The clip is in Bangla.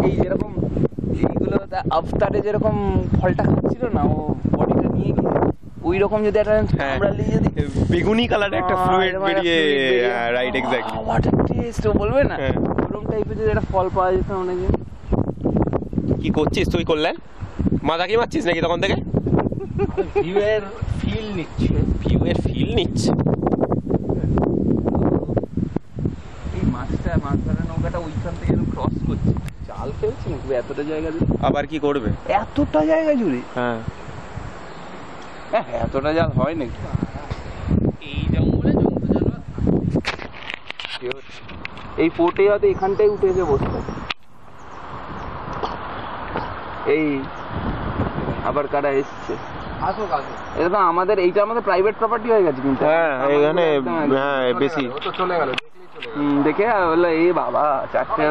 এই যেরকম এইগুলো আফতারে যেরকম ফলটা খাচ্ছিল না, ও বডিটা নিয়ে গিয়ে ওই রকম যদি একটা আমরা নিয়ে যদি বেগুনি কালারের একটা ফ্লুইড বেরিয়ে, right exactly, what a taste ও বলবে না, ওরকম টাইপের যদি একটা ফল পাওয়া যেত অনেকদিন। কি করছিস তুই কল্যাণ? মাথা কি মারছিস নাকি তখন থেকে? ভিউয়ের ফিল নিচ্ছে, ভিউয়ের ফিল নিচ্ছে। এই মাছ ধরার নৌকাটা ওইখান থেকে ক্রস করছে, জাল ফেলছে নাকি এতটা জায়গা জুড়ে? আবার কি করবে এতটা জায়গা জুড়ে? হ্যাঁ, এতটা জাল হয় নাকি এই জঙ্গলে? এই পোর্টে হয়তো এখানটাই উঠেছে বসতে। এই আবার কারা এসছে, এটা তো আমাদের, এইটা আমাদের প্রাইভেট প্রপার্টি হয়ে গেছে কিন্তু। হ্যাঁ এখানে হ্যাঁ বেশি দেখে বললো এই বাবা চারটে